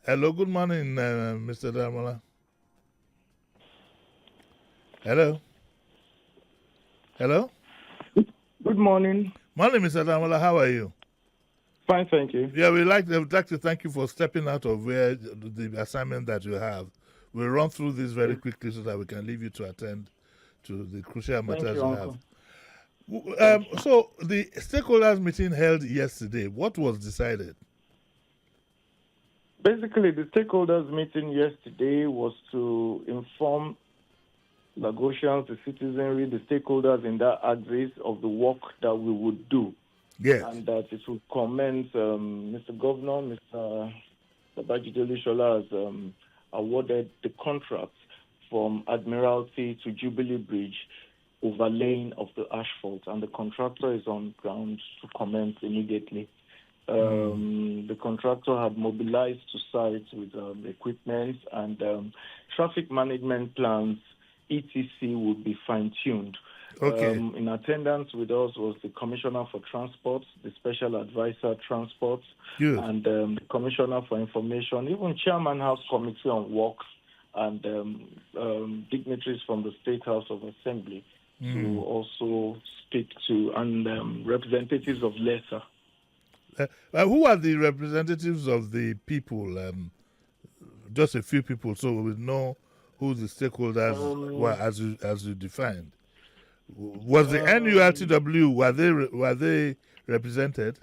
Hello, good morning, Mr. Daramola. Hello? Hello? Good morning. Morning, Mr. Daramola. How are you? Fine, thank you. Yeah, we'd like to thank you for stepping out of where the assignment that you have. We'll run through this very quickly so that we can leave you to attend to the crucial Thank matters you, you Uncle. have. So the stakeholders meeting held yesterday, what was decided? Basically, the stakeholders meeting yesterday was to inform Lagosians, the citizenry, the stakeholders in that axis of the work that we would do. Yes. And that it would commence, Mr. Governor, Mr. Babajide Olushola has awarded the contract from Admiralty to Jubilee Bridge overlaying of the asphalt, and the contractor is on ground to commence immediately. The contractor had mobilized to site with equipment, and traffic management plans, etc., would be fine-tuned. Okay. In attendance with us was the Commissioner for Transport, the Special Advisor Transport, Good. and the Commissioner for Information, even Chairman House Committee on Works, and dignitaries from the State House of Assembly to also speak to, and representatives of LESA. Who are the representatives of the people? Just a few people, so we know who the stakeholders were as you defined. Was the NURTW, were they represented?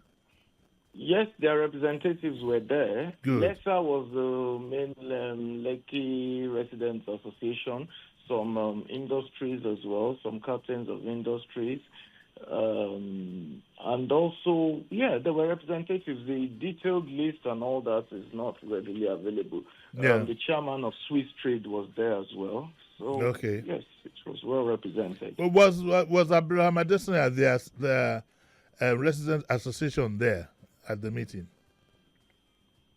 Yes, their representatives were there. Good. LESA was the main Lekki Residents Association, some industries as well, some captains of industries. And also, there were representatives. The detailed list and all that is not readily available. Yeah. The chairman of Swiss Trade was there as well. So, Okay. yes, it was well represented. Was Abraham Adesanya the resident association there at the meeting?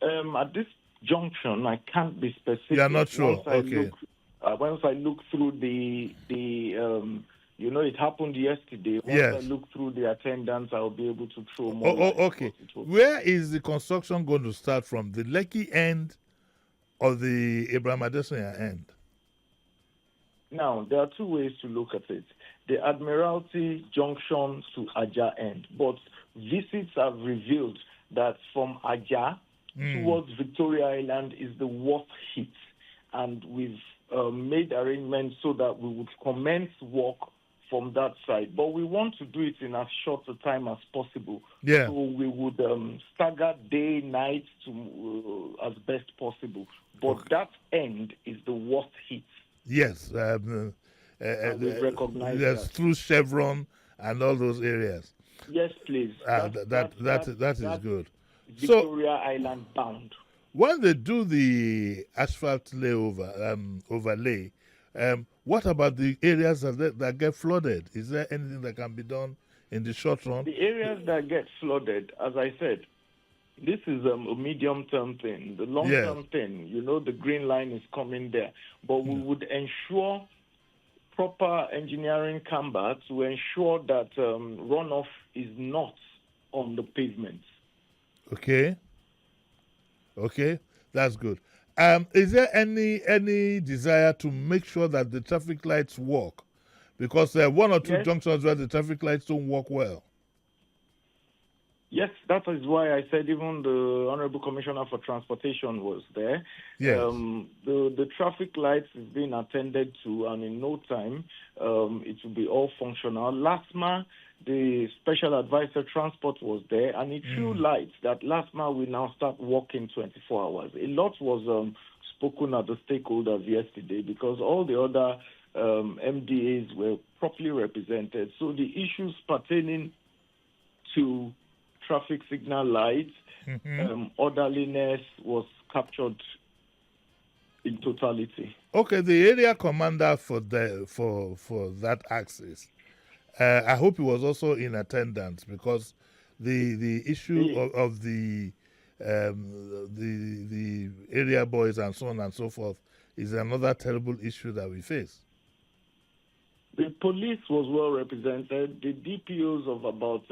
At this junction, I can't be specific. You are not sure? Once I look through the it happened yesterday. Once Yes. I look through the attendance, I'll be able to throw more. Okay. Where is the construction going to start from? The Lekki end or the Abraham Adesanya end? Now, there are two ways to look at it. The Admiralty junction to Ajah end. But visits have revealed that from Ajah towards Victoria Island is the worst hit. And we've made arrangements so that we would commence work from that side. But we want to do it in as short a time as possible. Yeah. So we would stagger day, night to as best possible. But that end is the worst hit. Yes. We recognize yes, that. through Chevron and all those areas. Yes, please. That is good. Victoria Island bound. When they do the asphalt overlay, what about the areas that get flooded? Is there anything that can be done in the short run? The areas that get flooded, as I said, this is a medium-term thing. The long-term thing, the green line is coming there. But we would ensure proper engineering camber to ensure that runoff is not on the pavements. Okay, that's good. Is there any desire to make sure that the traffic lights work? Because there are one or two junctions where the traffic lights don't work well. Yes, that is why I said even the Honorable Commissioner for Transportation was there. Yes. The traffic lights is being attended to, and in no time it will be all functional. LASMA, the Special Advisor Transport, was there, and it threw lights that LASMA will now start working 24 hours. A lot was spoken at the stakeholders yesterday because all the other MDAs were properly represented. So the issues pertaining to traffic signal lights, orderliness was captured in totality. Okay, the area commander for that axis, I hope he was also in attendance because the issue of the area boys and so on and so forth is another terrible issue that we face. The police was well represented. The DPOs of about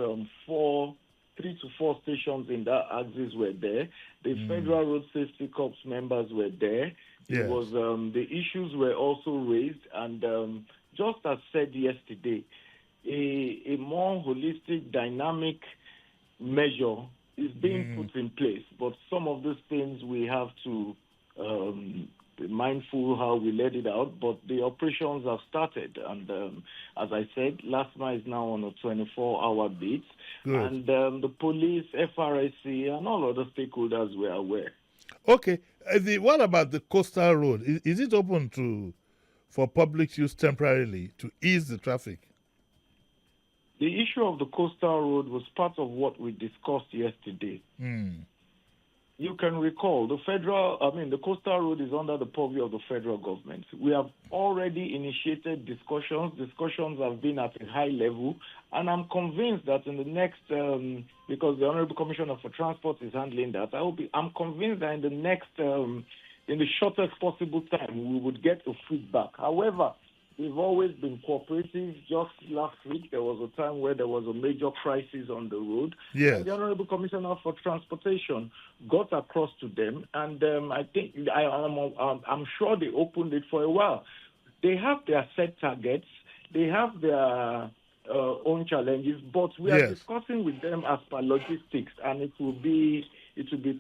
4 3 to 4 stations in that axis were there. The Federal Road Safety Corps members were there. Yes. It was the issues were also raised, and just as said yesterday, a more holistic, dynamic measure is being put in place. But some of these things we have to be mindful how we let it out. But the operations have started, and as I said, LASMA is now on a 24-hour beat, and the police, FRSC, and all other stakeholders were aware. Okay. What about the coastal road? Is it open for public use temporarily to ease the traffic? The issue of the coastal road was part of what we discussed yesterday. You can recall the coastal road is under the purview of the federal government. We have already initiated discussions. Discussions have been at a high level, and I'm convinced that in the next, because the Honorable Commissioner for Transport is handling that, I'm convinced that in the next, in the shortest possible time, we would get a feedback. However, we've always been cooperative. Just last week, there was a time where there was a major crisis on the road. Yes. And the Honorable Commissioner for Transportation got across to them, and I think I'm sure they opened it for a while. They have their set targets. They have their own challenges, but we are discussing with them as per logistics, and it will be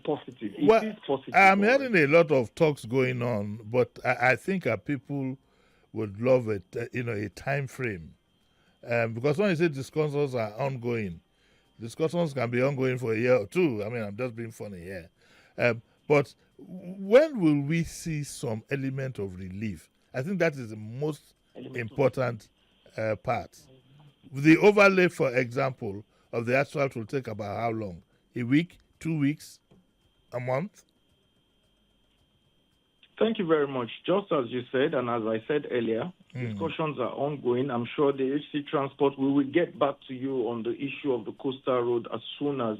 positive. It is positive. I'm hearing a lot of talks going on, but I think our people would love it, a time frame. Because when you say discussions are ongoing, discussions can be ongoing for a year or two. I mean, I'm just being funny here. But when will we see some element of relief? I think that is the most important part. The overlay, for example, of the asphalt will take about how long? A week, 2 weeks, a month? Thank you very much. Just as you said, and as I said earlier, discussions are ongoing. I'm sure the HC Transport, we will get back to you on the issue of the coastal road as soon as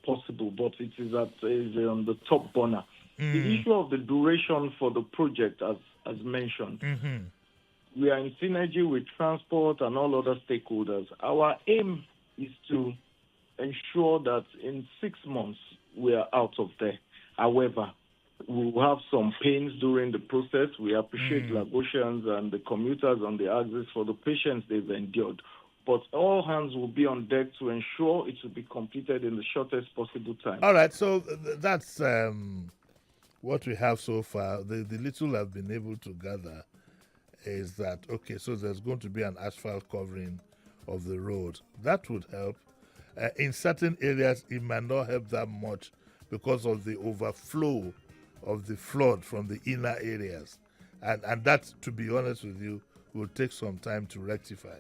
possible, but it is on the top burner. The issue of the duration for the project, as mentioned, we are in synergy with transport and all other stakeholders. Our aim is to ensure that in 6 months we are out of there. However, we will have some pains during the process. We appreciate Lagosians and the commuters on the axis for the patience they've endured. But all hands will be on deck to ensure it will be completed in the shortest possible time. All right, so that's what we have so far. The little I've been able to gather is that, okay, so there's going to be an asphalt covering of the road. That would help. In certain areas, it might not help that much because of the overflow of the flood from the inner areas. And that, to be honest with you, will take some time to rectify.